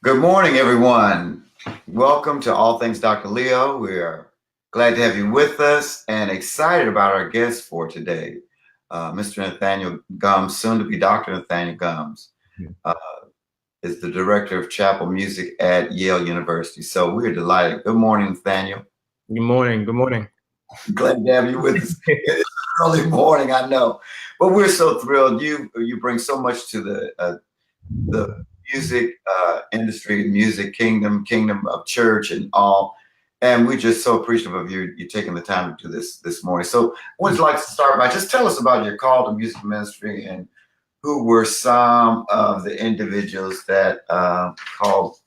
Good morning, everyone. Welcome to All Things Dr. Leo. We are glad to have you with us and excited about our guest for today, Mr. Nathaniel Gumbs, soon to be Dr. Nathaniel Gumbs, uh, is the director of chapel music at Yale University. So we're delighted. Good morning, Nathaniel. Good morning. Good morning. Glad to have you with us. It's early morning, I know, but we're so thrilled. You bring so much to the music industry, music kingdom of church and all. And we're just so appreciative of you taking the time to do this morning. So would you like to start by just tell us about your call to music ministry and who were some of the individuals that called,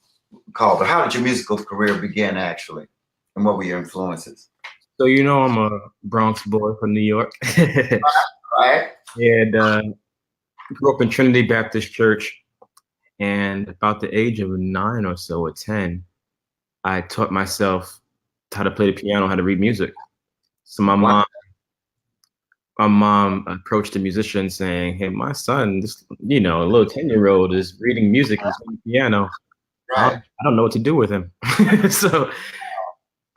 or how did your musical career begin actually? And what were your influences? So I'm a Bronx boy from New York. Right? and grew up in Trinity Baptist Church. And about the age of 9 or so, or 10, I taught myself how to play the piano, how to read music. So Wow. my mom approached a musician saying, "Hey, my son, this a little 10-year-old is reading music and playing the piano. Right. I don't know what to do with him." So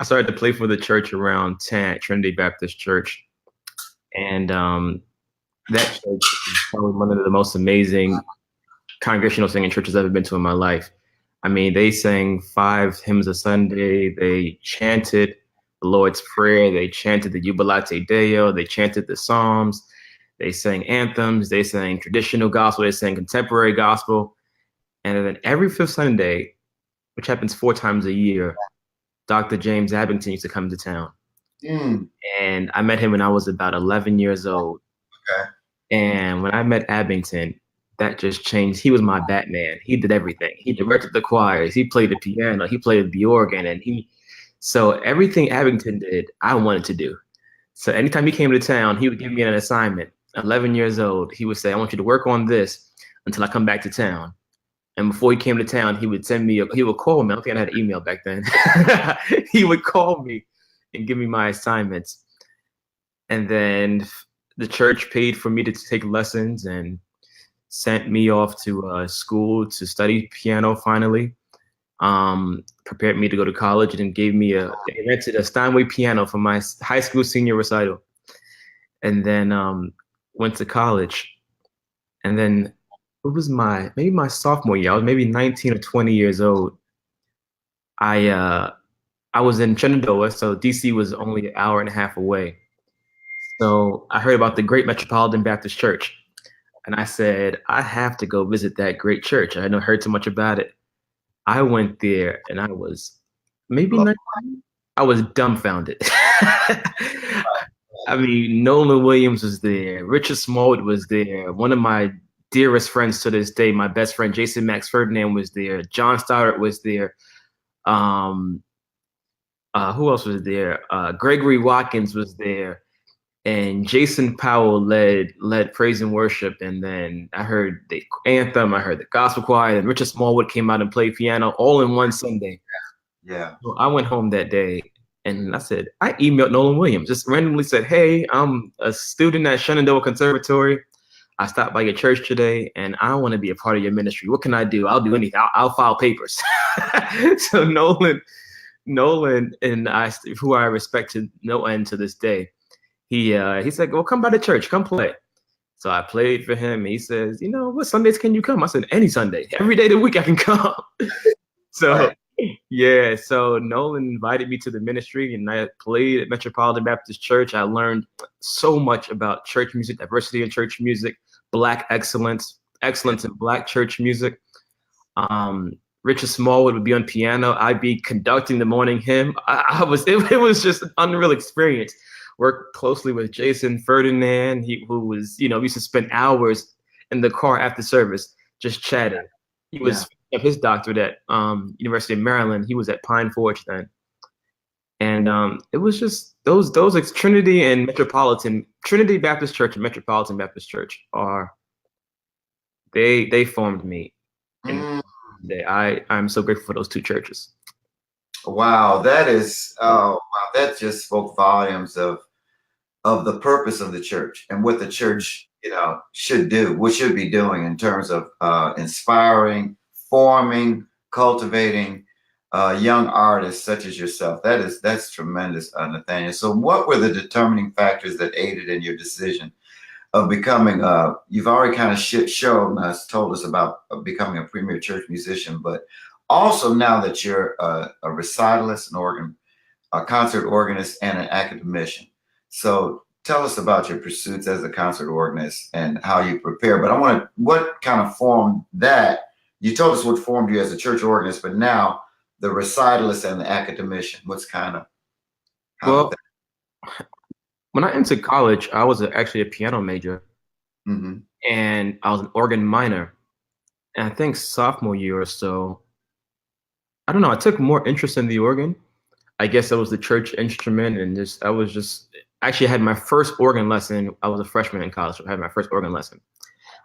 I started to play for the church around 10 at Trinity Baptist Church. And that church is probably one of the most amazing congregational singing churches I've ever been to in my life. I mean, they sang 5 hymns a Sunday. They chanted the Lord's Prayer. They chanted the Jubilate Deo. They chanted the Psalms. They sang anthems. They sang traditional gospel. They sang contemporary gospel. And then every 5th Sunday, which happens 4 times a year, Dr. James Abington used to come to town. Mm, And I met him when I was about 11 years old. okay. And when I met Abington, that just changed. He was my Batman. He did everything. He directed the choirs. He played the piano. He played the organ. So everything Abington did, I wanted to do. So anytime he came to town, he would give me an assignment. 11 years old, he would say, "I want you to work on this until I come back to town." And before he came to town, he would he would call me. I don't think I had an email back then. He would call me and give me my assignments. And then the church paid for me to take lessons and sent me off to school to study piano finally. Prepared me to go to college and gave me they rented a Steinway piano for my high school senior recital. And then went to college. And then it was maybe my sophomore year. I was maybe 19 or 20 years old. I was in Shenandoah, so DC was only an hour and a half away. So I heard about the Great Metropolitan Baptist Church. And I said, I have to go visit that great church. I hadn't heard too much about it. I went there and I was maybe 19. I was dumbfounded. I mean, Nolan Williams was there. Richard Smallwood was there. One of my dearest friends to this day, my best friend, Jason Max Ferdinand, was there. John Stoddard was there. Who else was there? Gregory Watkins was there. And Jason Powell led praise and worship. And then I heard the anthem, I heard the gospel choir, and Richard Smallwood came out and played piano all in one Sunday. Yeah. So I went home that day and I emailed Nolan Williams, just randomly said, "Hey, I'm a student at Shenandoah Conservatory. I stopped by your church today and I want to be a part of your ministry. What can I do? I'll do anything. I'll file papers." So Nolan and I, who I respect to no end to this day, he said, "Well, come by the church, come play." So I played for him. He says, "What Sundays can you come?" I said, "Any Sunday, every day of the week I can come." So yeah, so Nolan invited me to the ministry and I played at Metropolitan Baptist Church. I learned so much about church music, diversity in church music, Black excellence in Black church music. Richard Smallwood would be on piano. I'd be conducting the morning hymn. It was just an unreal experience. Worked closely with Jason Ferdinand, who was, we used to spend hours in the car after service just chatting. He was of his doctorate at University of Maryland. He was at Pine Forge then. And it was just those Trinity Baptist Church and Metropolitan Baptist Church they formed me. And I'm so grateful for those 2 churches. Wow, that just spoke volumes of the purpose of the church and what the church, should do, what should be doing in terms of inspiring, forming, cultivating young artists such as yourself. That's tremendous, Nathaniel. So, what were the determining factors that aided in your decision of becoming? You've already kind of shown us, told us about becoming a premier church musician, but also now that you're a recitalist, a concert organist, and an academician. So tell us about your pursuits as a concert organist and how you prepare. But what kind of formed that? You told us what formed you as a church organist, but now the recitalist and the academician, how did Well, that? when I entered college, I was actually a piano major Mm-hmm. and I was an organ minor. And I think sophomore year or so, I don't know, I took more interest in the organ. I guess that was the church instrument, and I was just actually I had my first organ lesson. I was a freshman in college, so I had my first organ lesson.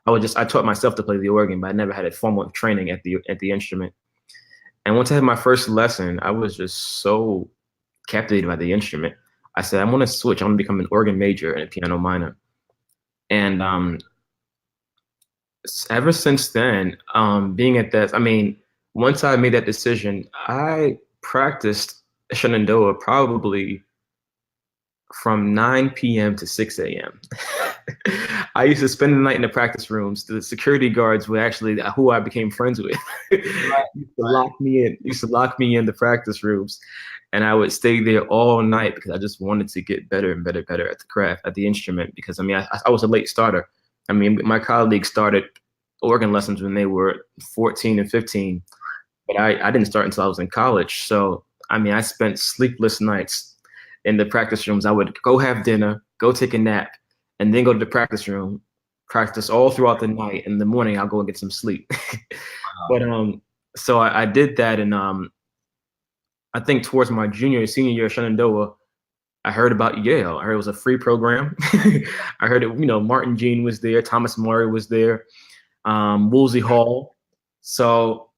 I taught myself to play the organ, but I never had a formal training at the instrument. And once I had my first lesson, I was just so captivated by the instrument. I said, I'm gonna switch. I'm gonna become an organ major and a piano minor. And ever since then, being at that, I mean, once I made that decision, I practiced Shenandoah probably from 9 p.m. to 6 a.m. I used to spend the night in the practice rooms. The security guards were actually who I became friends with. Used to lock me in the practice rooms, and I would stay there all night because I just wanted to get better and better at the craft, at the instrument. Because I mean, I was a late starter. I mean, my colleagues started organ lessons when they were 14 and 15, but I didn't start until I was in college. So I mean, I spent sleepless nights in the practice rooms. I would go have dinner, go take a nap, and then go to the practice room, practice all throughout the night. In the morning, I'll go and get some sleep. But so I did that, and I think towards my senior year at Shenandoah, I heard about Yale. I heard it was a free program. I heard it, Martin Jean was there, Thomas Murray was there, Woolsey Hall. So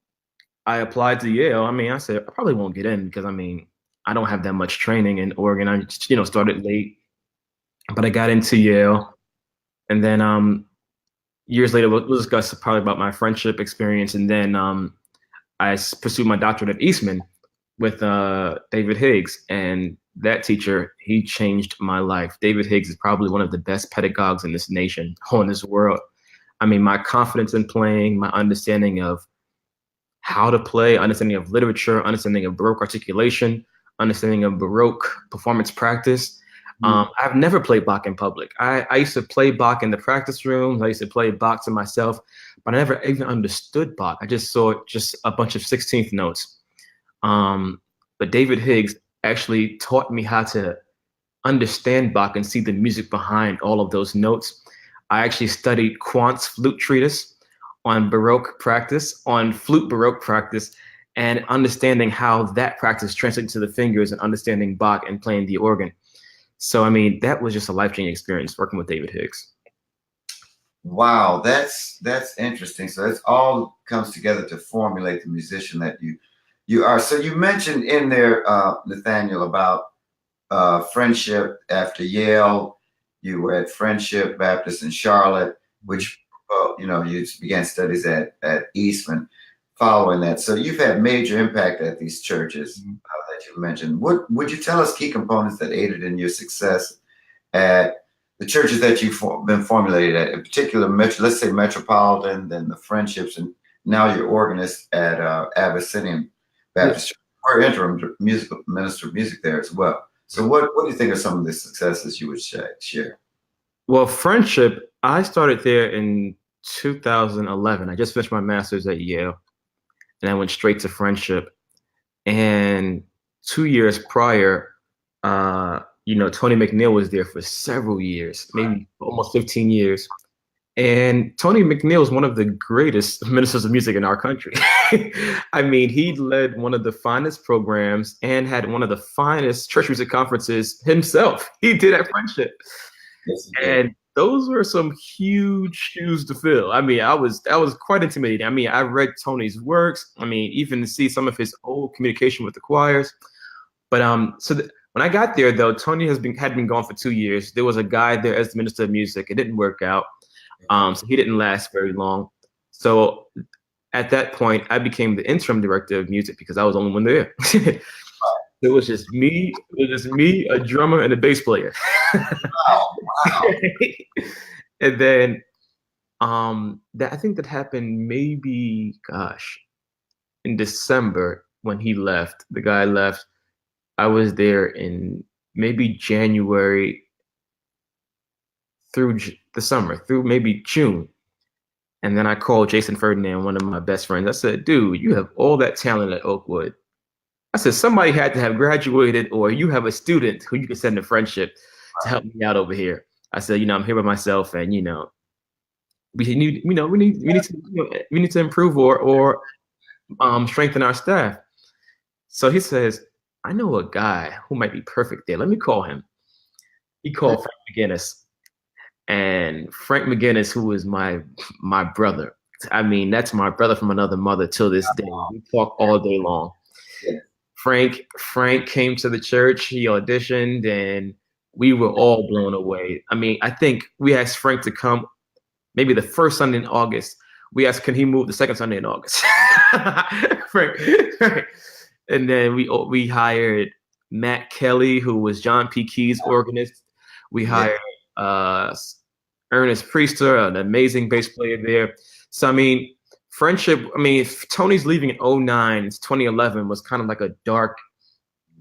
I applied to Yale. I mean, I said I probably won't get in because I mean, I don't have that much training in Oregon. I just, started late, but I got into Yale, and then years later we'll discuss probably about my friendship experience, and then pursued my doctorate at Eastman with David Higgs, and that teacher, he changed my life. David Higgs is probably one of the best pedagogues in this nation, or in this world. I mean, my confidence in playing, my understanding of how to play, understanding of literature, understanding of Baroque articulation, understanding of Baroque performance practice. I've never played Bach in public. I used to play Bach in the practice rooms. I used to play Bach to myself, but I never even understood Bach. I just saw just a bunch of 16th notes. But David Higgs actually taught me how to understand Bach and see the music behind all of those notes. I actually studied Quant's flute treatise on Baroque practice, on flute Baroque practice, and understanding how that practice translates to the fingers and understanding Bach and playing the organ. So, I mean, that was just a life-changing experience working with David Higgs. Wow, that's interesting. So it all comes together to formulate the musician that you are. So you mentioned in there, Nathaniel, about friendship after Yale. You were at Friendship Baptist in Charlotte, which you began studies at Eastman. Following that, so you've had major impact at these churches that you mentioned. What would you tell us key components that aided in your success at the churches that you've been formulated at, in particular, let's say Metropolitan, then the Friendships, and now you're organist at Abyssinian Baptist Church. We're interim minister of music there as well. So what do you think are some of the successes you would share? Well, Friendship, I started there in 2011. I just finished my master's at Yale, and I went straight to Friendship. And 2 years prior, Tony McNeil was there for several years, maybe almost 15 years. And Tony McNeil is one of the greatest ministers of music in our country. I mean, he led one of the finest programs and had one of the finest church music conferences himself. He did at Friendship. Yes, and those were some huge shoes to fill. I mean, that was quite intimidating. I mean, I read Tony's works. I mean, even to see some of his old communication with the choirs. But when I got there, though, Tony had been gone for 2 years. There was a guy there as the minister of music. It didn't work out. So he didn't last very long. So at that point, I became the interim director of music because I was the only one there. It was just me. It was just me, a drummer, and a bass player. Wow. Wow. And then that I think that happened maybe, gosh, in December when he left. The guy left. I was there in maybe January through the summer, through maybe June. And then I called Jason Ferdinand, one of my best friends. I said, dude, you have all that talent at Oakwood. I said, somebody had to have graduated, or you have a student who you can send a friendship to help me out over here. I said, I'm here by myself, and we need, we need to improve or strengthen our staff. So he says, I know a guy who might be perfect there. Let me call him. He called Frank McGinnis. And Frank McGinnis, who is my brother. I mean, that's my brother from another mother till this day. We talk all day long. Yeah. Frank came to the church, he auditioned, and we were all blown away. I mean, I think we asked Frank to come maybe the first Sunday in August. We asked, can he move the second Sunday in August? Frank. And then we hired Matt Kelly, who was John P. Key's organist. We hired Ernest Priester, an amazing bass player there. So, I mean, friendship, if Tony's leaving in 2009, 2011 was kind of like a dark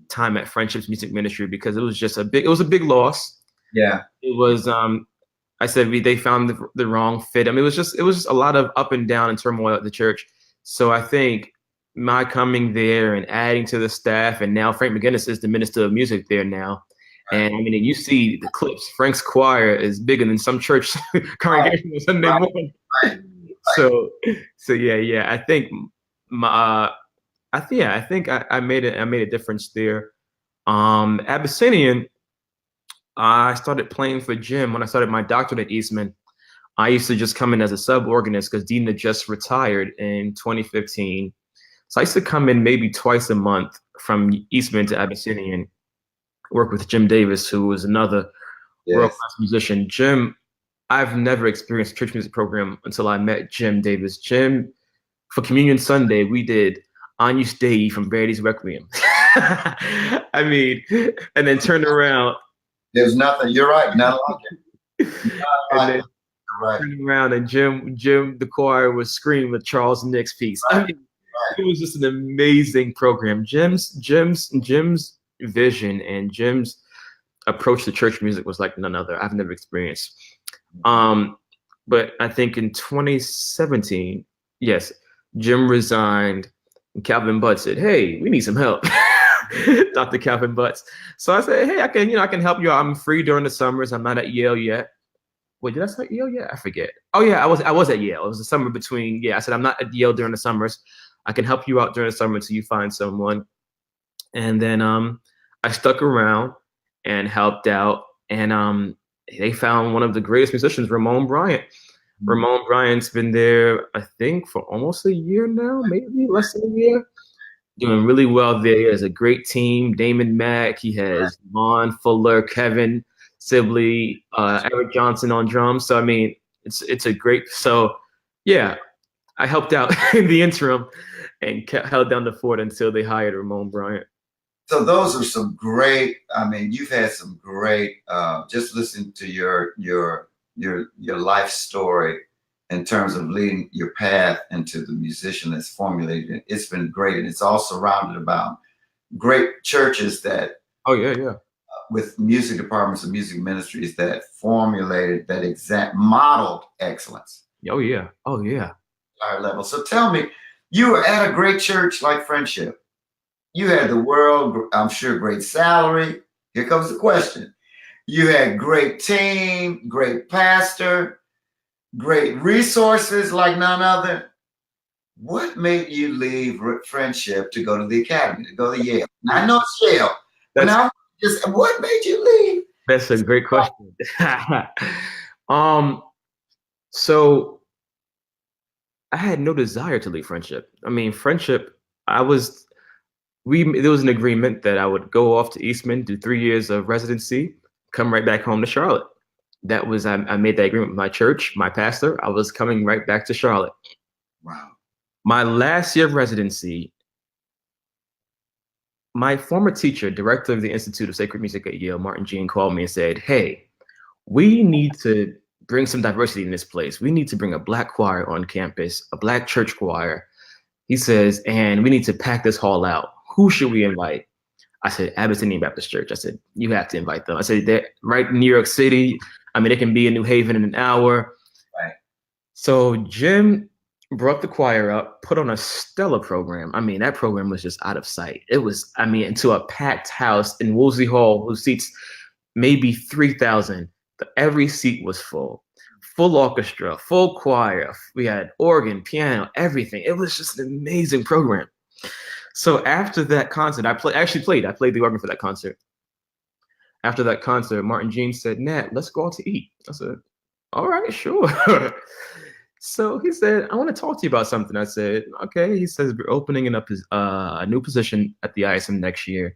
time at Friendship's music ministry because it was just a big loss. Yeah. It was, I said, they found the wrong fit. I mean, it was just a lot of up and down and turmoil at the church. So I think my coming there and adding to the staff, and now Frank McGinnis is the minister of music there now. And I mean, you see the clips. Frank's choir is bigger than some church congregation on Sunday morning. So yeah. I think I made a difference there. Abyssinian, I started playing for Jim when I started my doctorate at Eastman. I used to just come in as a sub organist because Dina just retired in 2015. So I used to come in maybe twice a month from Eastman to Abyssinian, work with Jim Davis, who was another world-class musician. Jim, I've never experienced a church music program until I met Jim Davis. Jim, for Communion Sunday, we did Agnus Dei from Verdi's Requiem. I mean, and then turned around. There's nothing. You're right. Not like it. And then turned around, and Jim, the choir was screaming the Charles Nix piece. I mean, it was just an amazing program. Jim's vision and Jim's approach to church music was like none other I've never experienced. But I think in 2017, yes, Jim resigned and Calvin Butts said, hey, we need some help. Dr. Calvin Butts. So I said, hey, I can help you out. I'm free during the summers. I'm not at Yale yet. Wait, did I start Yale yet? I forget. Oh yeah, I was at Yale. It was the summer between, I said, I'm not at Yale during the summers. I can help you out during the summer until you find someone. And then I stuck around and helped out, and they found one of the greatest musicians, Ramon Bryant. Ramon Bryant's been there, I think, for almost a year now, maybe less than a year. Doing really well there. He has a great team. Damon Mack, he has Vaughn Fuller, Kevin Sibley, Eric Johnson on drums. So I mean, it's a great. So yeah, I helped out in the interim and held down the fort until they hired Ramon Bryant. So those are some great. I mean, you've had some great. Just listen to your life story in terms of leading your path into the musician that's formulated. It's been great, and it's all surrounded about great churches that. Oh yeah. With music departments and music ministries that formulated that exact modeled excellence. Oh yeah. Higher level. So tell me, you were at a great church like Friendship. You had the world, I'm sure, great salary. Here comes the question. You had great team, great pastor, great resources like none other. What made you leave Friendship to go to the academy, to go to Yale? I know it's Yale. What made you leave? That's a great question. So I had no desire to leave Friendship. I mean, Friendship, there was an agreement that I would go off to Eastman, do 3 years of residency, come right back home to Charlotte. That was, I made that agreement with my church, my pastor. I was coming right back to Charlotte. Wow. My last year of residency, my former teacher, director of the Institute of Sacred Music at Yale, Martin Jean, called me and said, "Hey, we need to bring some diversity in this place. We need to bring a Black choir on campus, a Black church choir." He says, "And we need to pack this hall out. Who should we invite?" I said, Abyssinian Baptist Church. I said, "You have to invite them." I said, "They're right in New York City. I mean, they can be in New Haven in an hour." Right. So Jim brought the choir up, put on a stellar program. I mean, that program was just out of sight. It was, I mean, into a packed house in Woolsey Hall, who seats maybe 3,000. Every seat was full orchestra, full choir. We had organ, piano, everything. It was just an amazing program. So after that concert, I played the organ for that concert. After that concert, Martin Jean said, "Nat, let's go out to eat." I said, "All right, sure." So he said, "I want to talk to you about something." I said, "Okay." He says, "We're opening up his a new position at the ISM next year,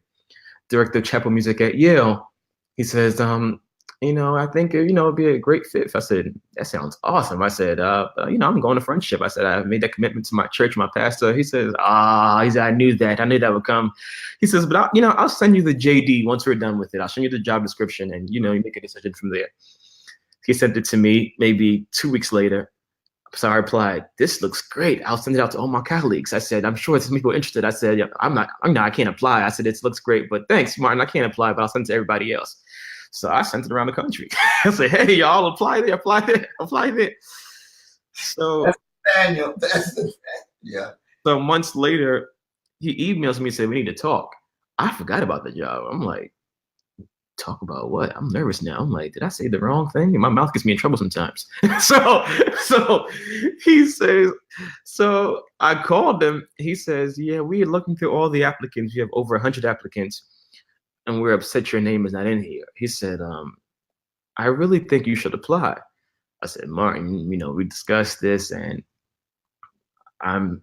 director of chapel music at Yale." He says, "I think it'd be a great fit." I said, "That sounds awesome." I said, "I'm going to friendship." I said, "I've made that commitment to my church, my pastor." He says, he said, "I knew that would come." He says, "But I'll send you the JD once we're done with it. I'll send you the job description, and you make a decision from there." He sent it to me maybe 2 weeks later. So I replied, "This looks great. I'll send it out to all my colleagues." I said, "I'm sure some people are interested." I said, "Yeah, I can't apply." I said, "It looks great, but thanks, Martin. I can't apply, but I'll send it to everybody else." So I sent it around the country. I said, "Hey, y'all, apply there, apply there, apply there." So That's Nathaniel. Yeah. So months later, he emails me and said, "We need to talk." I forgot about the job. I'm like, "Talk about what?" I'm nervous now. I'm like, "Did I say the wrong thing?" And my mouth gets me in trouble sometimes. so he says, so I called him. He says, "Yeah, we are looking through all the applicants. We have over 100 applicants, and we're upset your name is not in here." He said, "I really think you should apply." I said, "Martin, we discussed this, and I'm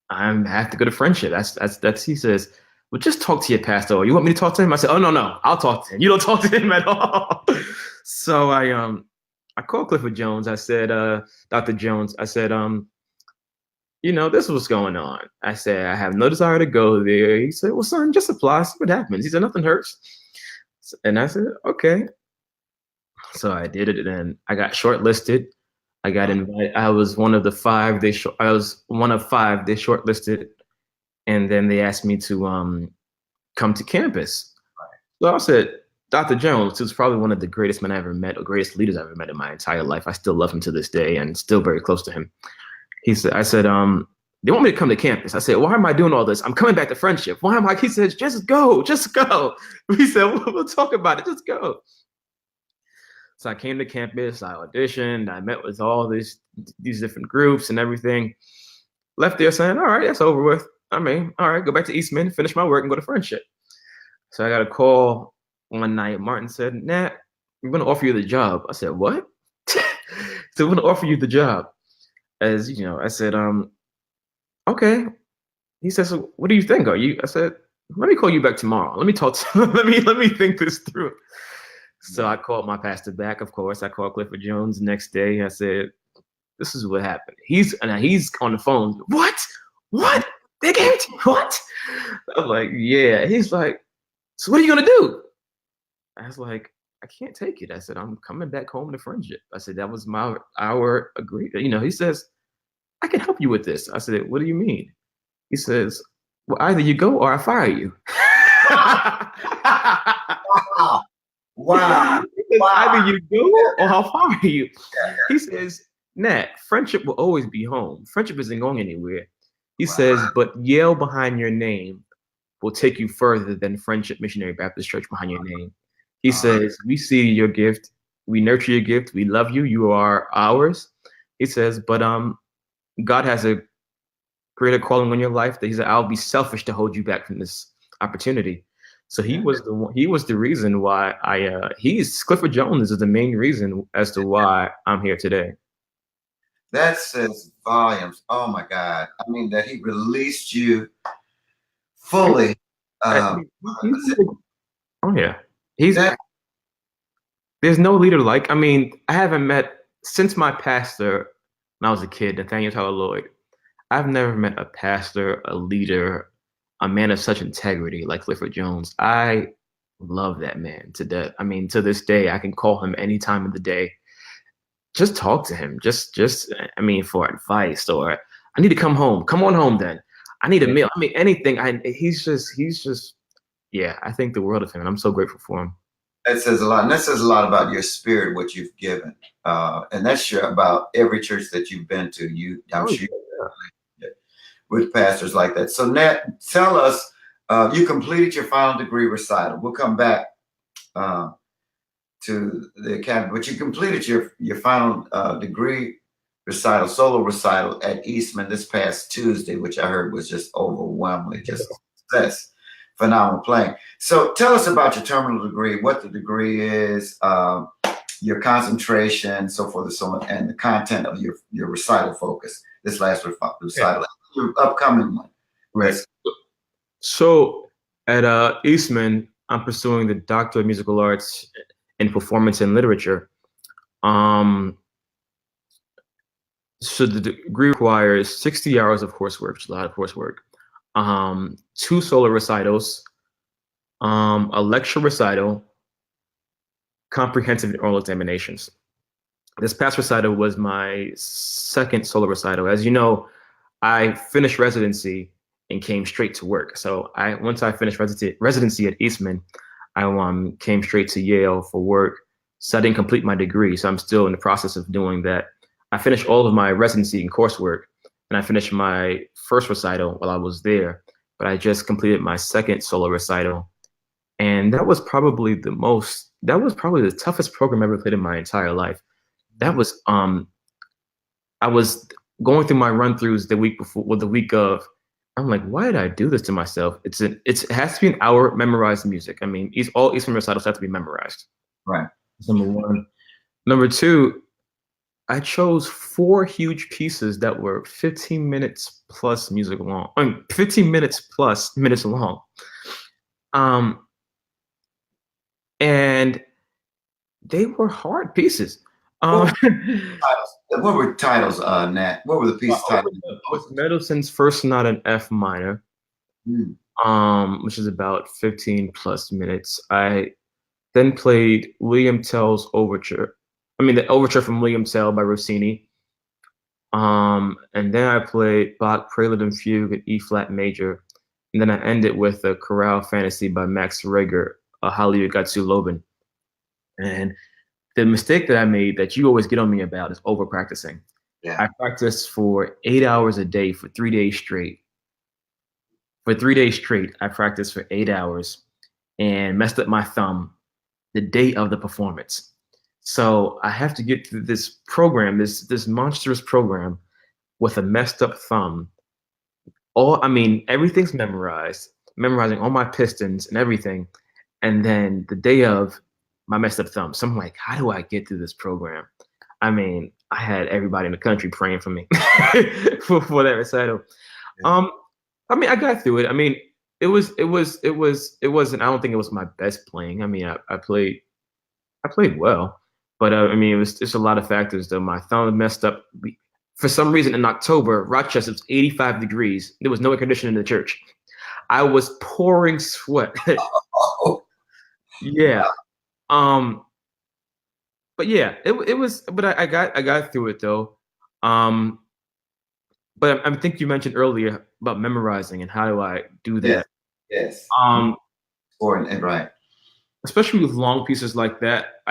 have to go to friendship." That's he says, "Well, just talk to your pastor. Or you want me to talk to him?" I said, "Oh, no, I'll talk to him. You don't talk to him at all." So I called Clifford Jones. I said, "Dr. Jones," I said, "This is what's going on." I said, "I have no desire to go there." He said, "Well, son, just apply, see what happens." He said, "Nothing hurts." And I said, "Okay." So I did it, and I got shortlisted. I got invited. I was one of 5. I was one of 5 they shortlisted, and then they asked me to come to campus. So I said, "Dr. Jones, who's probably one of the greatest men I ever met, or greatest leaders I've ever met in my entire life. I still love him to this day, and still very close to him." I said, "They want me to come to campus." I said, "Why am I doing all this? I'm coming back to friendship. Why am I?" He says, "Just go, just go." He said, "We'll talk about it. Just go." So I came to campus, I auditioned, I met with all these different groups and everything. Left there saying, "All right, that's over with. I mean, all right, go back to Eastman, finish my work, and go to friendship." So I got a call one night. Martin said, "Nat, we're going to offer you the job." I said, "What?" So we're going to offer you the job. I said, "Okay." He said, "So what do you think? I said, "Let me call you back tomorrow. Let me talk to let me think this through." So I called my pastor back, of course. I called Clifford Jones the next day. I said, "This is what happened." He's on the phone. "What? What? They gave it to you? What?" I'm like, "Yeah." He's like, "So what are you gonna do?" I was like, "I can't take it." I said, "I'm coming back home to friendship." I said, "That was our agreement." He says, "I can help you with this." I said, "What do you mean?" He says, "Well, either you go or I fire you." Wow. Wow. He says, Wow. "Either you go or I'll fire you." He says, "Nat, friendship will always be home. Friendship isn't going anywhere." He says, "But Yale behind your name will take you further than Friendship Missionary Baptist Church behind your name." He says, "We see your gift. We nurture your gift. We love you. You are ours." He says, "But God has a greater calling on your life that he said, I'll be selfish to hold you back from this opportunity." So he was the reason why Clifford Jones is the main reason as to why I'm here today. That says volumes. Oh my God. I mean, that he released you fully. Oh yeah. He's That, There's no leader like, I haven't met since my pastor when I was a kid, Nathaniel Lloyd. I've never met a pastor, a leader, a man of such integrity like Clifford Jones. I love that man to death. I mean, to this day, I can call him any time of the day. Just talk to him. I mean, for advice or I need to come home. Come on home then. I need a meal. I mean, anything. He's just, yeah, I think the world of him. And I'm so grateful for him. That says a lot. And that says a lot about your spirit, what you've given. And that's sure about every church that you've been to. I'm Oh, sure yeah. with pastors like that. So Nat, tell us, you completed your final degree recital. We'll come back uh, to the academy, but you completed your final degree recital, solo recital at Eastman this past Tuesday, which I heard was just overwhelmingly just success, phenomenal playing. So tell us about your terminal degree, what the degree is, your concentration, so forth and so on, and the content of your recital focus. This last recital, your upcoming one. Right. So at Eastman, I'm pursuing the Doctor of Musical Arts in Performance and Literature. So the degree requires 60 hours of coursework, which is a lot of coursework, 2 solo recitals, a lecture recital, comprehensive and oral examinations. This past recital was my second solo recital. As you know, I finished residency and came straight to work. So once I finished residency at Eastman, I came straight to Yale for work. So I didn't complete my degree. So I'm still in the process of doing that. I finished all of my residency and coursework, and I finished my first recital while I was there. But I just completed my second solo recital, and that was probably the toughest program I ever played in my entire life. That was I was going through my run-throughs the week before, well, the week of. I'm like, why did I do this to myself? It has to be an hour memorized music. I mean, all Eastman recitals have to be memorized. Right. Number one. Number two, I chose 4 huge pieces that were 15 minutes plus music long. 15 minutes plus minutes long. And they were hard pieces. What were titles, Nat? What were the piece titles? Was Mendelssohn's First Sonata in F minor, which is about 15 plus minutes. I then played William Tell's Overture. I mean, the Overture from William Tell by Rossini. And then I played Bach Prelude and Fugue at E flat major. And then I ended with a Chorale Fantasy by Max Reger, a Hallelujah Gatsu Loben. And the mistake that I made that you always get on me about is over practicing. Yeah. I practiced for 8 hours a day for 3 days straight. For 3 days straight, I practiced for 8 hours and messed up my thumb the day of the performance. So I have to get through this program, this monstrous program with a messed up thumb. Everything's memorizing all my pistons and everything. And then the day of, my messed up thumb. So I'm like, how do I get through this program? I mean, I had everybody in the country praying for me for that recital. Yeah. I got through it. I mean, it wasn't, I don't think it was my best playing. I mean, I played well, but it was just a lot of factors though. My thumb messed up. For some reason in October, Rochester was 85 degrees. There was no air conditioning in the church. I was pouring sweat. Yeah. But yeah, it was, but I got through it though. But I think you mentioned earlier about memorizing and how do I do that? Yes. Right. Especially with long pieces like that,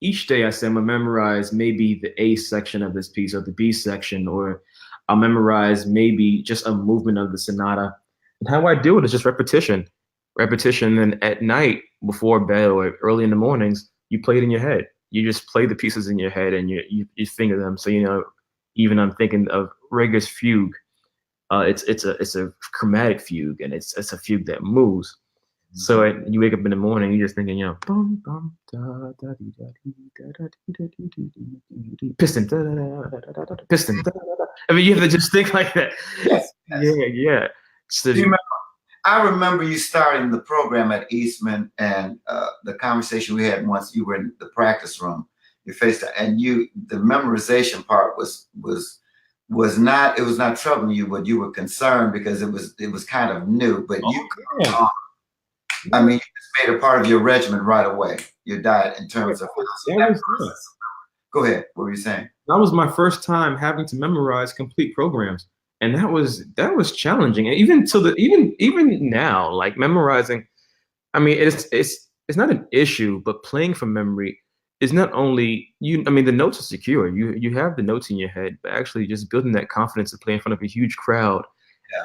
each day I say I'm gonna memorize maybe the A section of this piece or the B section, or I'll memorize maybe just a movement of the sonata. And how I do it is just repetition. And at night before bed or early in the mornings, you play it in your head. You just play the pieces in your head and you finger them. So even I'm thinking of Reger's fugue. It's a chromatic fugue, and it's a fugue that moves. So you wake up in the morning, you're just thinking, bum, bum, da, da, dee, da, dee, da, da, dee, da, dee, dee, dee, dee, piston, da, da, da, da, da, da, piston. Da, da, da. I mean, you have to just think like that. Yes. Yeah. So, I remember you starting the program at Eastman, and the conversation we had once you were in the practice room. You faced it, and the memorization part was it was not troubling you, but you were concerned because it was kind of new. But Oh, yeah. I mean, you just made a part of your regimen right away. Your diet in Yeah, terms of that that was yeah. process. Go ahead. What were you saying? That was my first time having to memorize complete programs, and that was challenging. And even to the even now, like memorizing, I mean, it's not an issue, but playing from memory is not only you. I mean, the notes are secure. You have the notes in your head, but actually just building that confidence to play in front of a huge crowd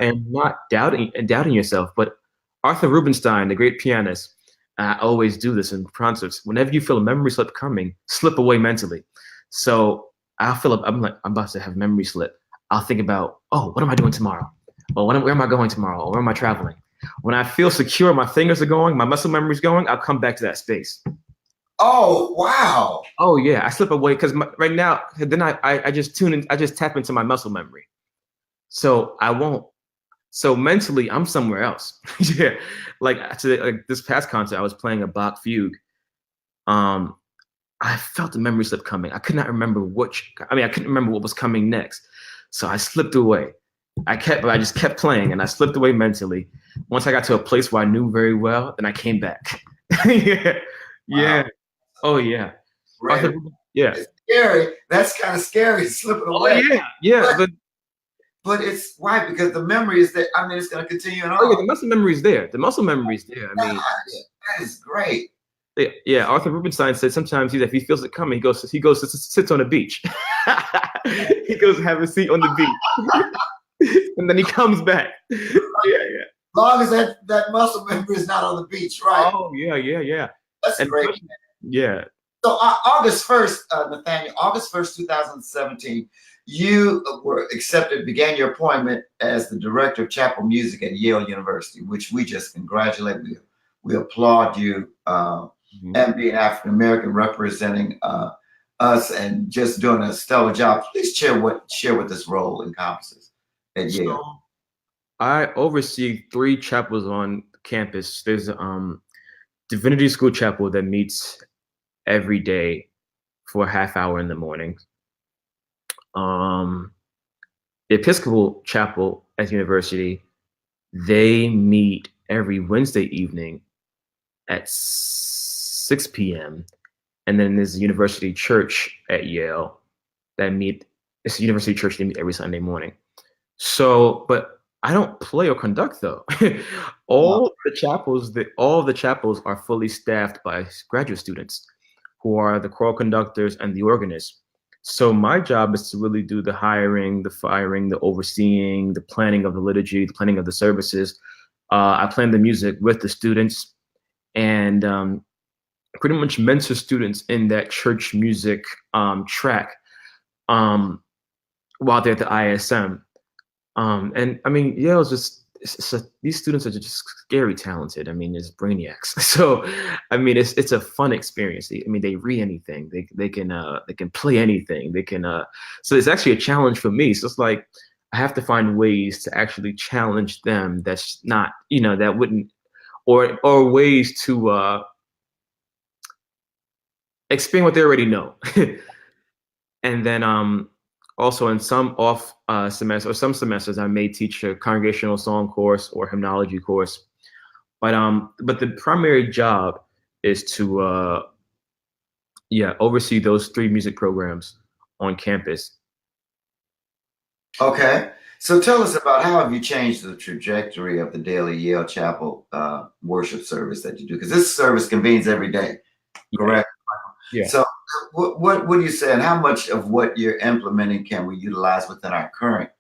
Yeah. and not doubting yourself. But Arthur Rubinstein, the great pianist, I always do this in concerts. Whenever you feel a memory slip coming, slip away mentally. So I'll feel I'm like I'm about to have a memory slip. I'll think about, oh, what am I doing tomorrow? Or where am I going tomorrow? Or where am I traveling? When I feel secure, my fingers are going, my muscle memory's going, I'll come back to that space. Oh, wow. Oh yeah, I slip away because right now, then I just tune in, I just tap into my muscle memory. So I won't. So mentally, I'm somewhere else. Yeah, like this past concert, I was playing a Bach fugue. Um, I felt the memory slip coming. I could not remember which. I mean, I couldn't remember what was coming next. So I slipped away. I just kept playing, and I slipped away mentally. Once I got to a place where I knew very well, then I came back. Yeah, yeah. Wow. Oh yeah. Great. Arthur, yeah. It's scary. That's kind of scary, slipping Oh away. yeah, yeah. But it's why? Because the memory is that, I mean, it's going to continue Oh yeah, on. the muscle memory is there. The muscle memory is there. I mean, Gosh, that is great. yeah. Arthur Rubinstein said sometimes if he feels it coming, he goes sits on the beach. He goes have a seat on the beach, and then he comes back. Yeah, yeah. As long as that muscle memory is not on the beach, right? Oh yeah, yeah, yeah. That's And great. yeah, So August 1st, Nathaniel, August 1st, 2017, you were accepted, began your appointment as the director of chapel music at Yale University, which we just congratulate. We applaud you and being African American, representing us and just doing a stellar job. Please share what this role encompasses at Yale. So I oversee 3 chapels on campus. There's Divinity School Chapel that meets every day for a half hour in the morning. Um, the Episcopal Chapel at the university, they meet every Wednesday evening at 6 p.m. And then there's a university church at Yale that meet. It's a university church they meet every Sunday morning. So, but I don't play or conduct though. All the chapels are fully staffed by graduate students who are the choral conductors and the organists. So my job is to really do the hiring, the firing, the overseeing, the planning of the liturgy, the planning of the services. I plan the music with the students and pretty much mentor students in that church music track while they're at the ISM. And I mean, Yale is just these students are just scary talented. I mean, it's brainiacs. So, I mean, it's a fun experience. I mean, they read anything. They can play anything. They can. So it's actually a challenge for me. So it's like I have to find ways to actually challenge them. That's not that wouldn't or ways to expand what they already know. And then also in some off semester or some semesters I may teach a congregational song course or hymnology course. But the primary job is to oversee those 3 music programs on campus. Okay. So tell us about how have you changed the trajectory of the daily Yale Chapel worship service that you do? Because this service convenes every day, correct? Yeah. So what do you say, and how much of what you're implementing can we utilize within our current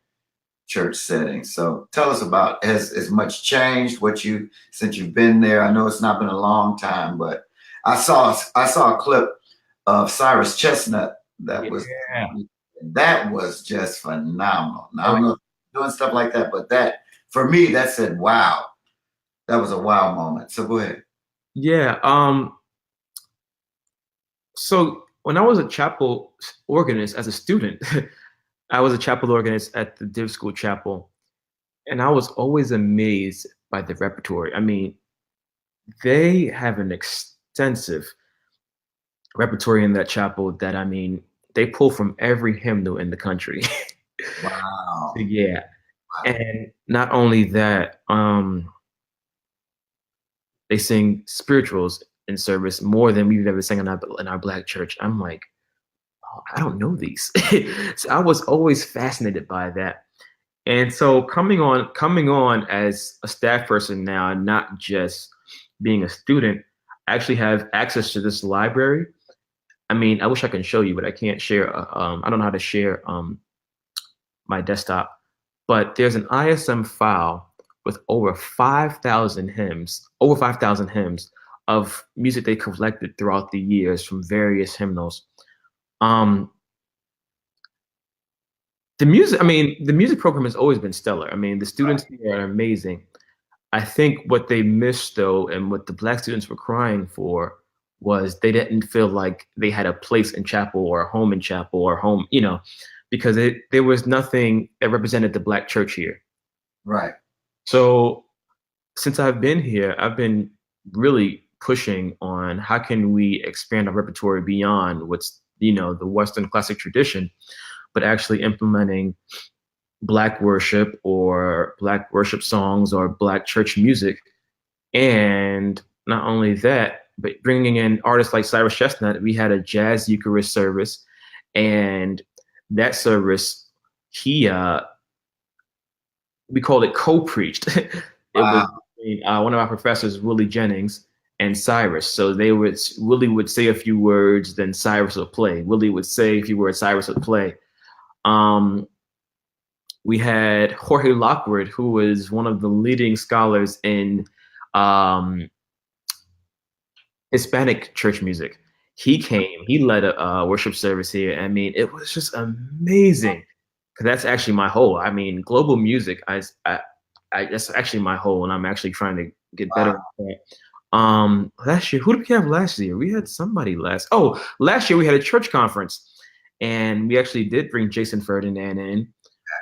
church setting? So tell us about has much changed since you've been there? I know it's not been a long time, but I saw a clip of Cyrus Chestnut that was just phenomenal. Now, I don't know if you're doing stuff like that, but that for me that said wow, that was a wow moment. So go ahead. Yeah. So when I was a chapel organist as a student, I was a chapel organist at the Div School Chapel, and I was always amazed by the repertoire. I mean, they have an extensive repertoire in that chapel that I mean, they pull from every hymnal in the country. Wow. Yeah. Wow. And not only that, they sing spirituals in service more than we've ever sang in our black church. I'm like, oh, I don't know these. So I was always fascinated by that. And so coming on as a staff person now, and not just being a student, I actually have access to this library. I mean, I wish I can show you, but I can't share. I don't know how to share my desktop, but there's an ISM file with over 5,000 hymns of music they collected throughout the years from various hymnals. Um, the music program has always been stellar. I mean, the students here are amazing. I think what they missed though, and what the black students were crying for, was they didn't feel like they had a place in chapel or a home in chapel or home, because there was nothing that represented the black church here. Right. So since I've been here, I've been really pushing on how can we expand our repertoire beyond what's, the Western classic tradition, but actually implementing black worship or black worship songs or black church music. And not only that, but bringing in artists like Cyrus Chestnut. We had a jazz Eucharist service, and that service, he we called it co-preached. It was Wow. one of our professors, Willie Jennings, and Cyrus. So Willie would say a few words, then Cyrus would play. Willie would say a few words, Cyrus would play. We had Jorge Lockwood, who was one of the leading scholars in Hispanic church music. He came, he led a worship service here. I mean, it was just amazing. Cause that's actually my whole. I mean, global music, that's actually my whole, and I'm actually trying to get better at that. Last year, who did we have last year? We had somebody last year we had a church conference, and we actually did bring Jason Ferdinand in.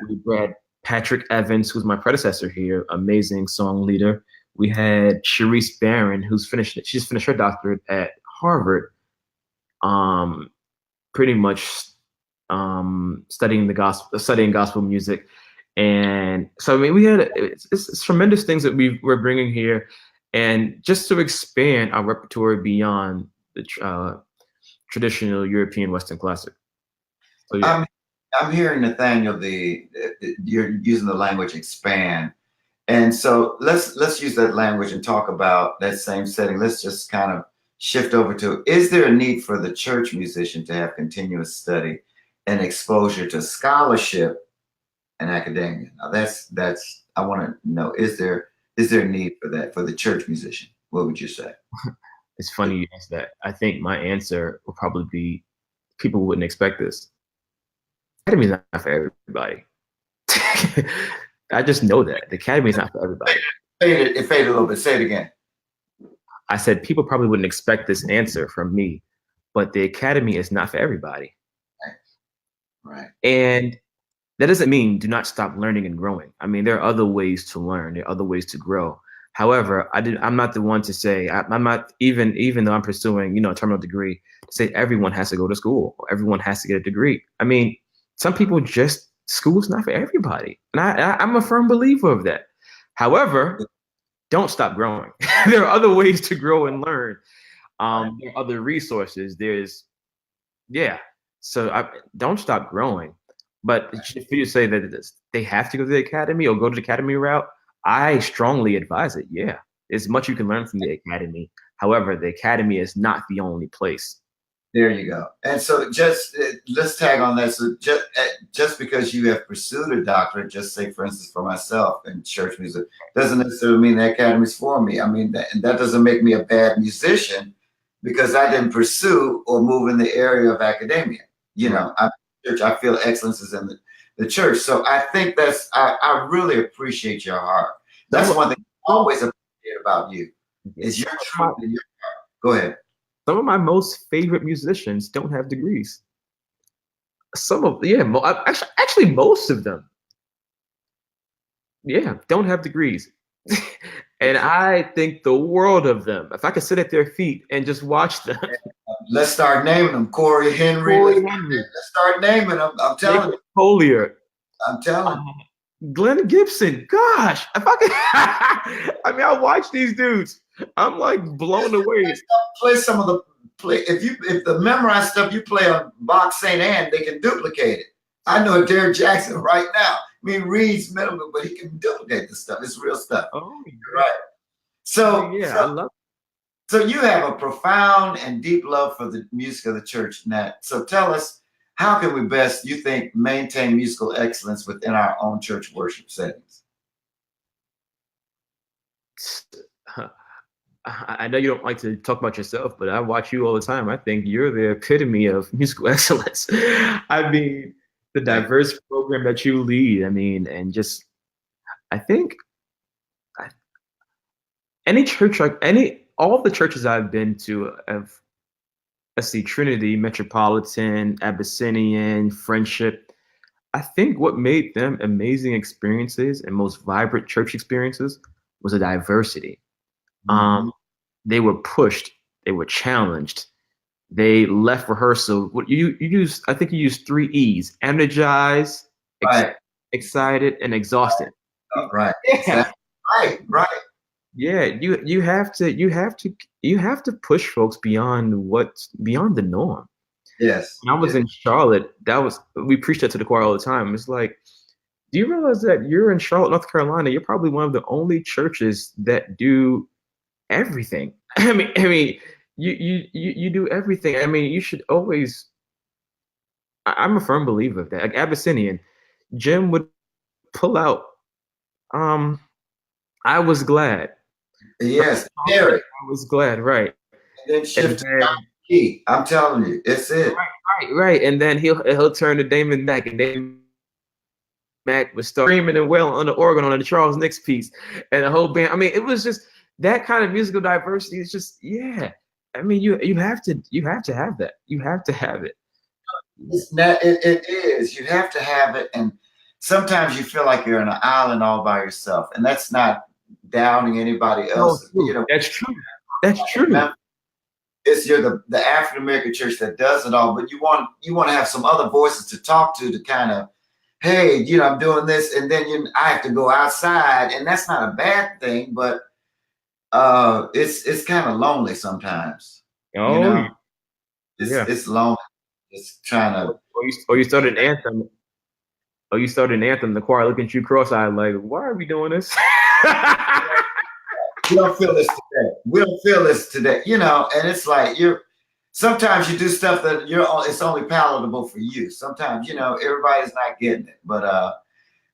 We had Patrick Evans, who's my predecessor here, amazing song leader. We had Sharice Barron, she's finished her doctorate at Harvard, pretty much studying gospel music. And so, I mean, it's tremendous things that we're bringing here, and just to expand our repertoire beyond the traditional European Western classic. So yeah. I'm hearing Nathaniel, you're using the language expand. And so let's use that language and talk about that same setting. Let's just kind of shift over to, is there a need for the church musician to have continuous study and exposure to scholarship and academia? Now that's I want to know, is there a need for that for the church musician? What would you say? It's funny you ask that. I think my answer will probably be, people wouldn't expect this. Academy is not for everybody. I just know that the academy is not for everybody. It faded a little bit. Say it again. I said people probably wouldn't expect this answer from me, but the academy is not for everybody. Right. And that doesn't mean do not stop learning and growing. I mean, there are other ways to learn. There are other ways to grow. However, I'm not the one to say, I'm not, even though I'm pursuing, a terminal degree, to say everyone has to go to school or everyone has to get a degree. I mean, some people school's not for everybody. And I'm a firm believer of that. However, don't stop growing. There are other ways to grow and learn. There are other resources. So don't stop growing. But for you to say that they have to go to the academy or go to the academy route, I strongly advise it. Yeah, there's much you can learn from the academy. However, the academy is not the only place. There you go. And so just let's tag on that. So just because you have pursued a doctorate, just say, for instance, for myself in church music, doesn't necessarily mean the academy's for me. I mean, that doesn't make me a bad musician because I didn't pursue or move in the area of academia. I feel excellence is in the church. So I think I really appreciate your heart. That's one thing I always appreciate about you is your truth and your heart. Go ahead. Some of my most favorite musicians don't have degrees. Actually, most of them, don't have degrees. And I think the world of them. If I could sit at their feet and just watch them. Let's start naming them. Corey Henry. Let's start naming them. I'm telling you. Collier. I'm telling. Glenn Gibson, gosh, if I could, I mean, I watch these dudes. I'm like blown away. Play some of the play. If the memorized stuff you play on Bach St. Anne, they can duplicate it. I know Derek Jackson right now. I mean, reads minimal, but he can duplicate the stuff. It's real stuff. Oh, Right. So, yeah, I love. so you have a profound and deep love for the music of the church, Nat. So tell us, how can we best, you think, maintain musical excellence within our own church worship settings? I know you don't like to talk about yourself, but I watch you all the time. I think you're the epitome of musical excellence. I mean, the diverse program that you lead. I mean, and just I think any church, like all the churches I've been to have, let's see, Trinity, Metropolitan, Abyssinian, Friendship. I think what made them amazing experiences and most vibrant church experiences was a diversity. They were pushed, they were challenged, they left rehearsal. What you used, I think you used 3 E's: energized, Right. excited, and exhausted. Right. Yeah. Right. Yeah, you have to push folks beyond the norm. Yes. When I was in Charlotte, we preached that to the choir all the time. It's like, do you realize that you're in Charlotte, North Carolina? You're probably one of the only churches that do everything. I mean, you do everything. I mean, you should always. I'm a firm believer of that. Like Abyssinian, Jim would pull out. I was glad. Yes, Derek. I was glad, right? And then shift to key. I'm telling you, it's it. Right. And then he'll turn to Damon Mack, and Damon Mack was screaming and wailing on the organ on the Charles Nix piece, and the whole band. I mean, it was just that kind of musical diversity. It's just, yeah. I mean, you have to have that. You have to have it. It is. You have to have it, and sometimes you feel like you're on an island all by yourself, and that's not downing anybody else. You know, that's true. That's true. It's the African American church that does it all, but you want to have some other voices to talk to kind of, hey, you know, I'm doing this, and then I have to go outside, and that's not a bad thing, but it's kind of lonely sometimes. Oh, you know? It's lonely. It's trying to. Or you started an anthem. Oh, you started an anthem. The choir looking at you cross-eyed, like, why are we doing this? We don't feel this today. We don't feel this today. You know, and it's like sometimes you do stuff that it's only palatable for you. Sometimes, you know, everybody's not getting it. But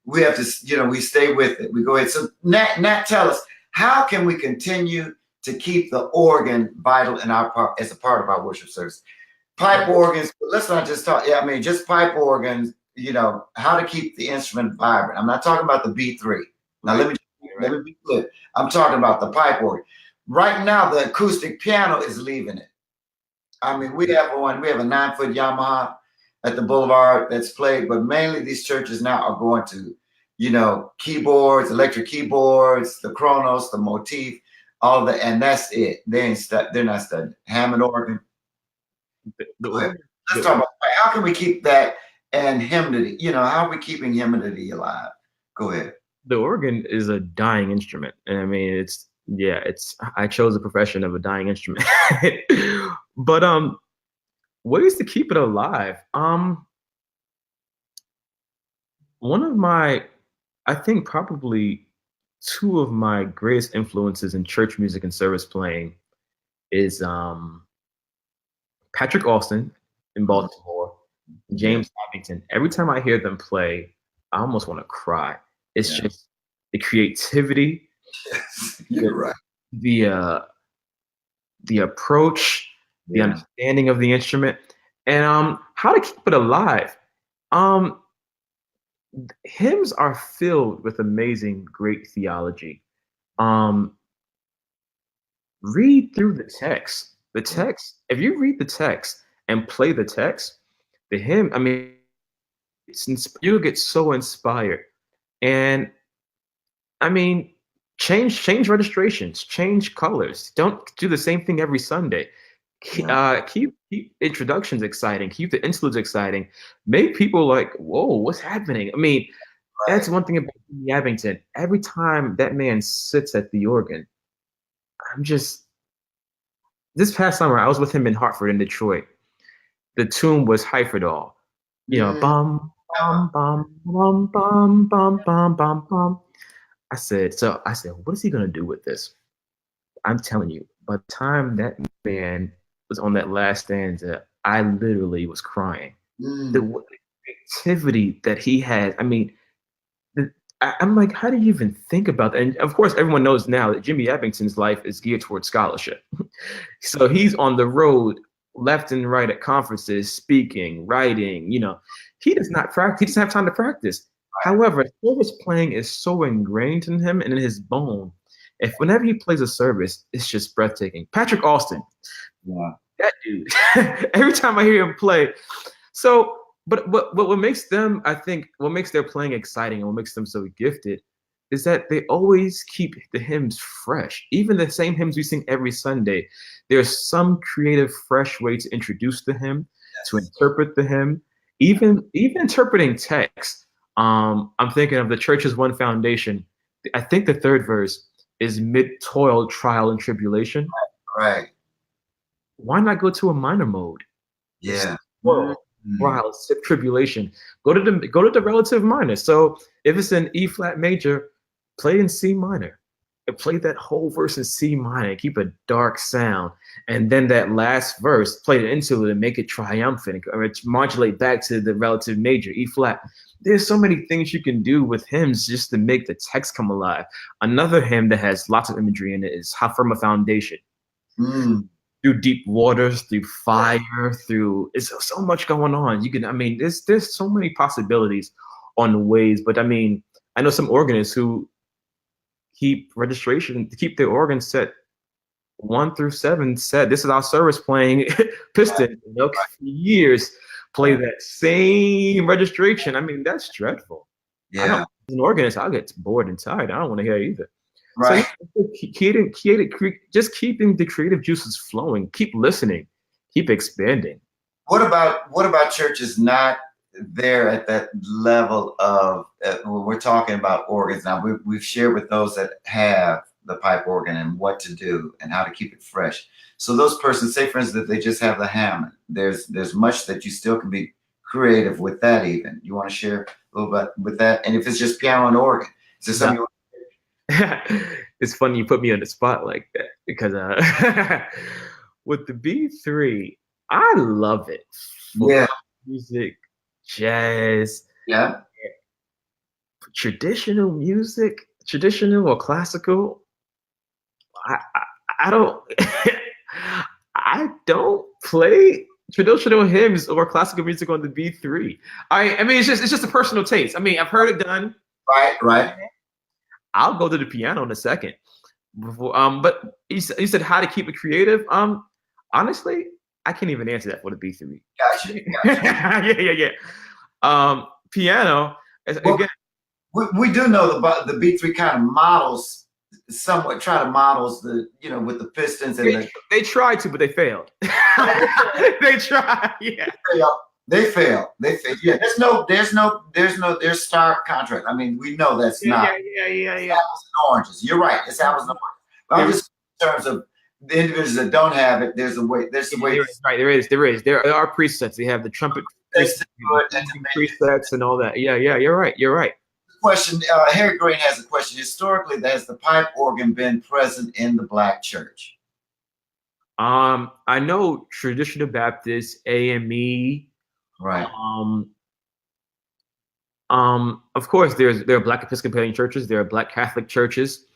we have to, you know, we stay with it. We go ahead. So Nat, tell us, how can we continue to keep the organ vital in our part as a part of our worship service? Pipe organs, let's not just talk, I mean, just pipe organs, you know, how to keep the instrument vibrant. I'm not talking about the B3. Now, let me be clear. I'm talking about the pipe organ. Right now, the acoustic piano is leaving it. I mean, we have a 9-foot Yamaha at the Boulevard that's played, but mainly these churches now are going to, you know, keyboards, electric keyboards, the Kronos, the Motif, all of that, and that's it. They're not studying Hammond organ. Let's talk about how can we keep that and hymnody. You know, how are we keeping hymnody alive? Go ahead. The organ is a dying instrument, and I mean, I chose the profession of a dying instrument. But ways to keep it alive. One of my, I think probably 2 of my greatest influences in church music and service playing is Patrick Austin in Baltimore, James Abington. Every time I hear them play, I almost want to cry. It's just the creativity. You're right. The approach, the understanding of the instrument, and how to keep it alive. Hymns are filled with amazing, great theology. Read through the text. The text, if you read the text and play the text, the hymn, I mean, you'll get so inspired. And I mean, change registrations, change colors. Don't do the same thing every Sunday. Keep introductions exciting, keep the interludes exciting, make people like, whoa, what's happening? I mean, that's Right. one thing about Jimmy Abington. Every time that man sits at the organ, I'm just this past summer I was with him in Hartford in Detroit. The tune was Hyferdal. You know, Mm, bum bum bum bum bum bum bum bum bum. I said, what is he gonna do with this? I'm telling you, by the time that man was on that last stanza, I literally was crying. The mm. creativity that he had. I mean, I'm like, how did you even think about that? And of course, everyone knows now that Jimmy Abington's life is geared towards scholarship. So he's on the road left and right at conferences, speaking, writing. He does not practice. He doesn't have time to practice. However, service playing is so ingrained in him and in his bone. If whenever he plays a service, it's just breathtaking. Patrick Austin, Yeah. that dude. Every time I hear him play, so, but what makes them, I think, what makes their playing exciting and what makes them so gifted is that they always keep the hymns fresh. Even the same hymns we sing every Sunday, there's some creative, fresh way to introduce the hymn, to Yes. interpret the hymn, even interpreting text. I'm thinking of the church's one foundation. I think the third verse is mid toil, trial, and tribulation. Right. Why not go to a minor mode? It's Yeah. toil, Mm. trial, tribulation. Go to the relative minor. So if it's an E flat major, play in C minor. And play that whole verse in C minor. Keep a dark sound, and then that last verse, play the interlude and make it triumphant, or modulate back to the relative major, E flat. There's so many things you can do with hymns just to make the text come alive. Another hymn that has lots of imagery in it is How Firm a Foundation, Mm. through deep waters, through fire, through it's so much going on. I mean, there's so many possibilities on ways, but I mean, I know some organists who keep their organs set 1 through 7 set. This is our service playing piston, for years, play that same registration. I mean, that's dreadful. I don't, Yeah. as an organist, I'll get bored and tired. I don't want to hear either. So Right. just keeping the creative juices flowing, keep listening, keep expanding. What about churches not there at that level of when we're talking about organs now? We've shared with those that have the pipe organ and what to do and how to keep it fresh. So those persons, say for instance, that they just have the Hammond. There's much that you still can be creative with that. Even you want to share a little bit with that, and if it's just piano and organ, is there something you It's funny you put me on the spot like that because with the B3, I love it for Yeah. music, jazz, Yeah. traditional music, traditional or classical. I, I don't I don't play traditional hymns or classical music on the B3. I mean it's just a personal taste. I mean I've heard it done. Right. Right. I'll go to the piano in a second. But you said how to keep it creative. Honestly, I can't even answer that for the B3. Gotcha. Gotcha. Yeah. Piano Well, again. we do know the B3 kind of models somewhat try to models the with the pistons and They tried to, but they failed. They tried, yeah. they fail. Yeah, there's stark contrast. I mean, we know that's not Yeah. apples and oranges. You're right, it's apples and oranges. But I'm just in terms of the individuals that don't have it, there's a way. Right, there is. There are presets. They have the trumpet presets and all that. Yeah, you're right. Question, Harry Green has a question. Historically, has the pipe organ been present in the Black church? I know traditional Baptist, AME. Right. Of course, there are Black Episcopalian churches, there are Black Catholic churches.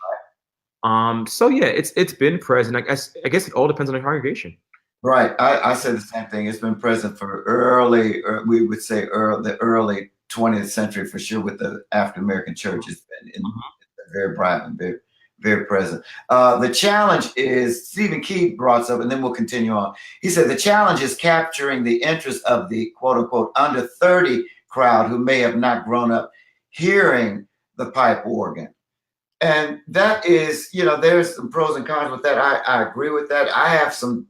So yeah, it's been present. I guess it all depends on the congregation. Right. I said the same thing. It's been present for early, or we would say the early 20th century for sure, with the African American church. It's been very bright and very, very present. The challenge is, Stephen Key brought up, and then we'll continue on. He said the challenge is capturing the interest of the quote unquote under 30 crowd who may have not grown up hearing the pipe organ. And that is, there's some pros and cons with that. I agree with that. I have some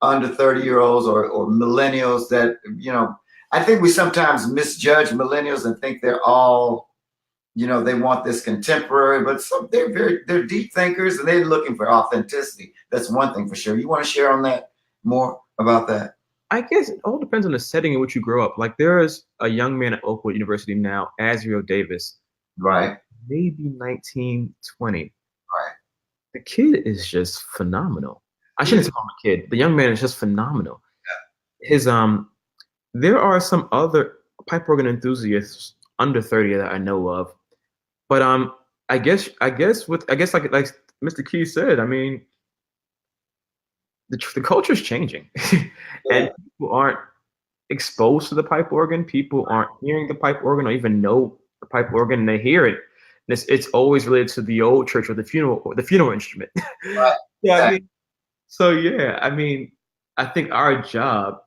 under 30-year-olds or millennials that, I think we sometimes misjudge millennials and think they're all, they want this contemporary, but they're deep thinkers and they're looking for authenticity. That's one thing for sure. You want to share on that more about that? I guess it all depends on the setting in which you grow up. Like there is a young man at Oakwood University now, Azriel Davis, Right. maybe 19, 20. Right. The kid is just phenomenal. I shouldn't call him a kid. The young man is just phenomenal. His there are some other pipe organ enthusiasts under 30 that I know of. But I guess like Mr. Key said, I mean, the culture is changing, and people aren't exposed to the pipe organ. People aren't hearing the pipe organ or even know the pipe organ. And they hear it. And it's always related to the old church or the funeral instrument. Right. Yeah, I mean, so yeah, I mean, I think our job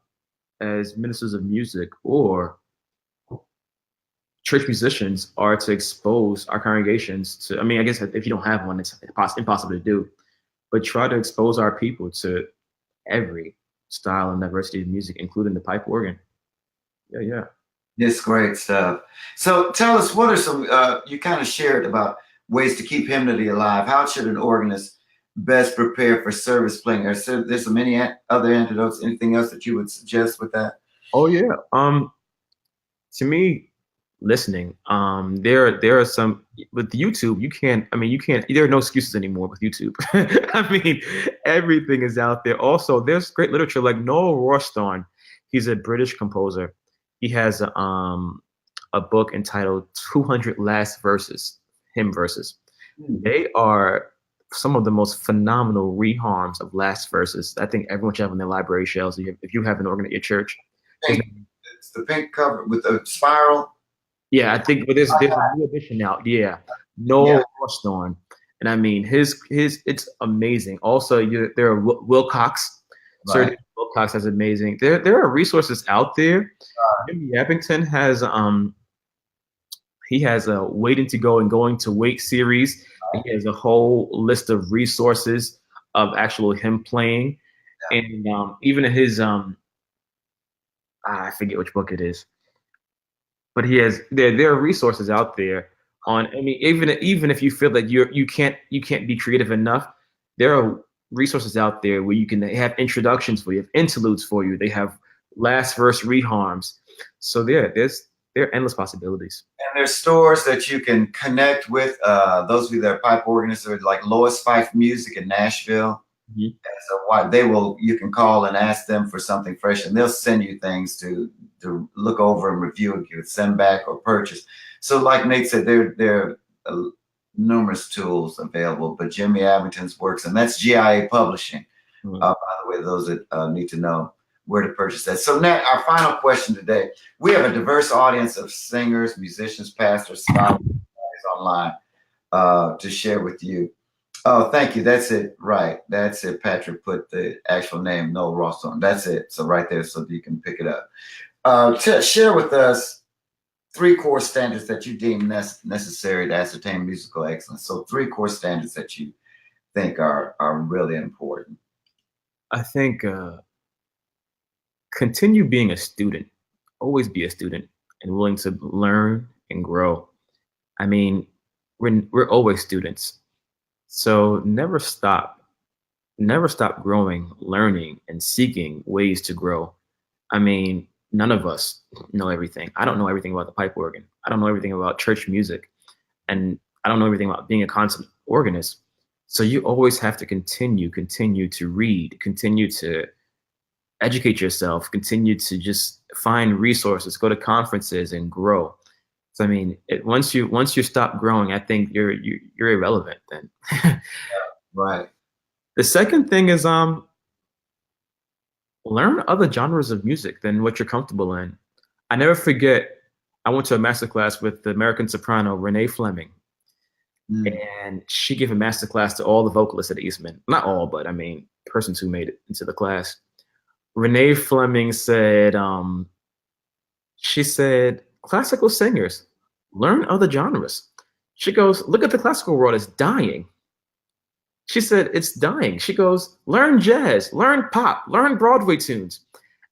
as ministers of music or church musicians are to expose our congregations to, I mean, I guess if you don't have one, it's impossible to do, but try to expose our people to every style and diversity of music, including the pipe organ. Yeah, yeah. It's great stuff. So tell us, what are some, you kind of shared about ways to keep hymnody alive. How should an organist best prepare for service playing? There's so many other antidotes. Anything else that you would suggest with that? Oh yeah. To me, listening. There are some with YouTube. You can't. There are no excuses anymore with YouTube. I mean, everything is out there. Also, there's great literature like Noel Rawsthorne. He's a British composer. He has a book entitled 200 Last Verses, hymn verses. They are some of the most phenomenal reharms of last verses. I think everyone should have on their library shelves if you have an organ at your church. It's the pink cover with the spiral. Yeah, I think, but there's a new edition out. Yeah, Noel Rawsthorne, and I mean his it's amazing. Also, there are Wilcox. Sir Right. Wilcox has amazing. There are resources out there. Jimmy Abington has he has a waiting to go and going to wait series. He has a whole list of resources of actual him playing, and even in his I forget which book it is, but he has there are resources out there on. I mean, even if you feel that you can't be creative enough, there are resources out there where you can have introductions for you, have interludes for you. They have last verse reharms. So there are endless possibilities. And there's stores that you can connect with. Those of you that are pipe organists, are like Lois Fife Music in Nashville. Mhm. So you can call and ask them for something fresh, and they'll send you things to look over and review and you can send back or purchase. So like Nate said, there are numerous tools available, but Jimmy Abington's works, and that's GIA Publishing. By the way, those that need to know where to purchase that. So Nat, our final question today. We have a diverse audience of singers, musicians, pastors, scholars online to share with you. Oh, thank you. That's it. Right. That's it. Patrick put the actual name, Noel Rawsthorne. That's it. So right there, so you can pick it up. Share with us 3 core standards that you deem necessary to ascertain musical excellence. So 3 core standards that you think are really important. I think continue being a student. Always be a student and willing to learn and grow. I mean, we're always students. So never stop growing, learning, and seeking ways to grow. I mean, none of us know everything. I don't know everything about the pipe organ. I don't know everything about church music. And I don't know everything about being a concert organist. So you always have to continue to read, continue to educate yourself, continue to just find resources, go to conferences and grow. So I mean, once you stop growing, I think you're irrelevant then. Right. The second thing is learn other genres of music than what you're comfortable in. I never forget, I went to a master class with the American soprano Renee Fleming, and she gave a master class to all the vocalists at Eastman. Not all, but I mean, persons who made it into the class. Renee Fleming said, she said, classical singers, learn other genres. She goes, look at the classical world, it's dying. She said, it's dying. She goes, learn jazz, learn pop, learn Broadway tunes.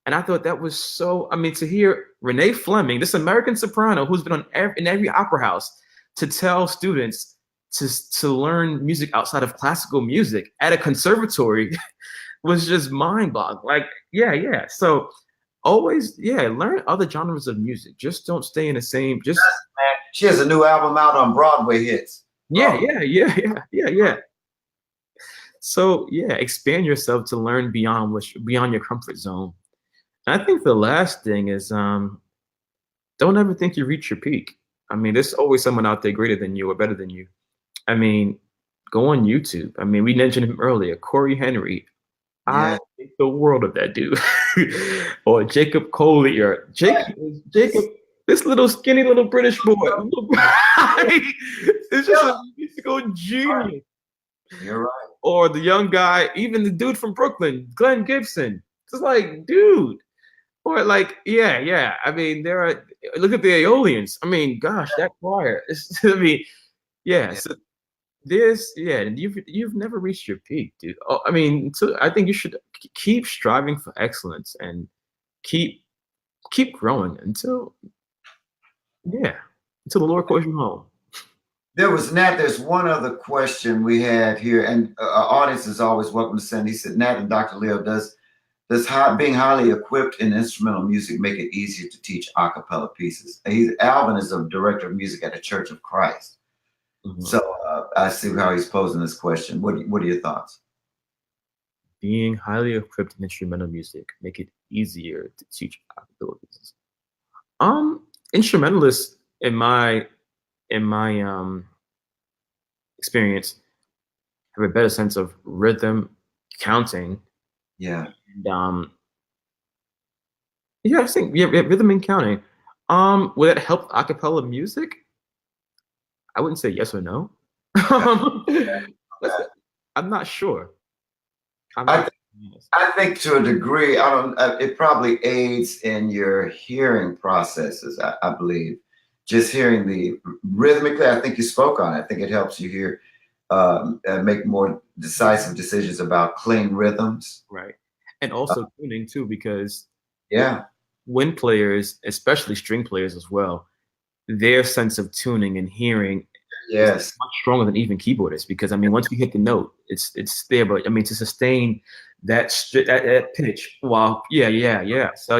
And I thought that was so, I mean, to hear Renee Fleming, this American soprano who's been in every opera house, to tell students to learn music outside of classical music at a conservatory was just mind-boggling. Like, yeah. So always, learn other genres of music. Just don't stay in the same, just She has a new album out on Broadway hits. yeah. So expand yourself to learn beyond your comfort zone. And I think the last thing is don't ever think you reach your peak. I mean, there's always someone out there greater than you or better than you. I mean, go on YouTube. I mean, we mentioned him earlier, Corey Henry. Yeah. I think the world of that dude. Or Jacob Collier. Jacob, this little skinny little British boy. It's just a musical genius. You're right. Or the young guy, even the dude from Brooklyn, Glenn Gibson. It's like, dude. Or like, yeah. I mean, look at the Aeolians. I mean, gosh, that choir. I mean, so you've never reached your peak, dude. Oh, I mean, so I think you should keep striving for excellence and keep growing until the Lord calls you home. There's one other question we had here, and our audience is always welcome to send. He said, Nat and Dr. Leo, does being highly equipped in instrumental music make it easier to teach a cappella pieces? Alvin is a director of music at the Church of Christ. Mm-hmm. So I see how he's posing this question. What are your thoughts? Being highly equipped in instrumental music make it easier to teach a cappella pieces. Instrumentalists, in my experience, have a better sense of rhythm, counting. Yeah. And, I think rhythm and counting. Would it help a cappella music? I wouldn't say yes or no. I'm not sure. I think to a degree, it probably aids in your hearing processes, I believe. Just hearing the rhythmically, I think you spoke on it. I think it helps you hear, make more decisive decisions about clean rhythms. Right. And also tuning too, because wind players, especially string players as well, their sense of tuning and hearing is much stronger than even keyboardists, because I mean, once you hit the note, it's there. But I mean, to sustain that pitch, wow, So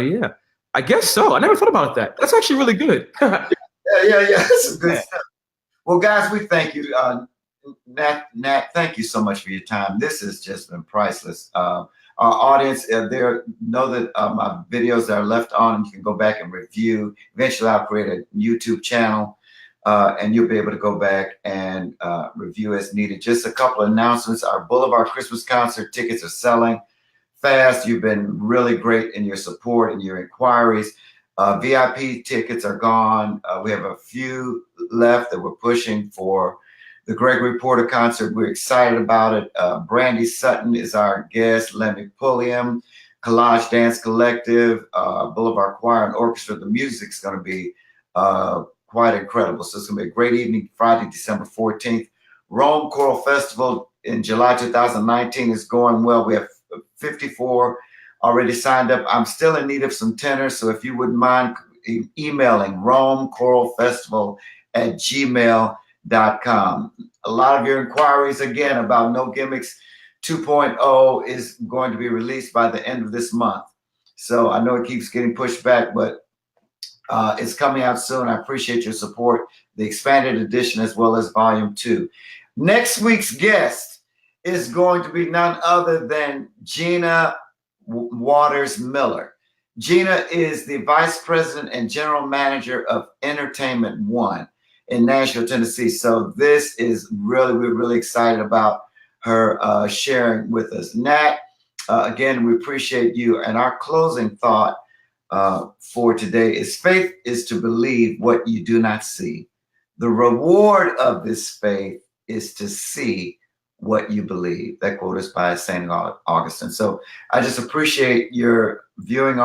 I guess so. I never thought about that. That's actually really good. Yeah. That's some good stuff. Well, guys, we thank you. Nat, thank you so much for your time. This has just been priceless. Our audience, know that my videos are left on, and you can go back and review. Eventually, I'll create a YouTube channel, and you'll be able to go back and review as needed. Just a couple of announcements. Our Boulevard Christmas concert tickets are selling fast. You've been really great in your support and your inquiries. VIP tickets are gone. We have a few left that we're pushing for the Gregory Porter concert. We're excited about it. Brandy Sutton is our guest. Lemmy Pulliam, Collage Dance Collective, Boulevard Choir and Orchestra. The music's going to be quite incredible. So it's going to be a great evening, Friday, December 14th. Rome Choral Festival in July 2019 is going well. We have 54 already signed up. I'm still in need of some tenors, so if you wouldn't mind emailing romechoralfestival@gmail.com. A lot of your inquiries, again, about No Gimmicks 2.0 is going to be released by the end of this month. So I know it keeps getting pushed back, but it's coming out soon. I appreciate your support, the expanded edition as well as volume 2. Next week's guest is going to be none other than Gina Waters Miller. Gina is the vice president and general manager of Entertainment One in Nashville, Tennessee. So this is we're really excited about her sharing with us. Nat, again, we appreciate you. And our closing thought for today is: faith is to believe what you do not see. The reward of this faith is to see what you believe. That quote is by St. Augustine. So I just appreciate your viewing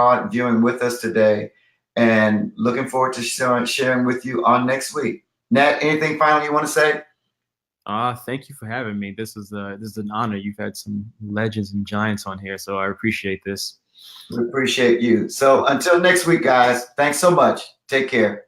with us today, and looking forward to sharing with you on next week. Nat, anything final you want to say? Thank you for having me. This is an honor. You've had some legends and giants on here, so I appreciate this. We appreciate you. So until next week, guys, thanks so much. Take care.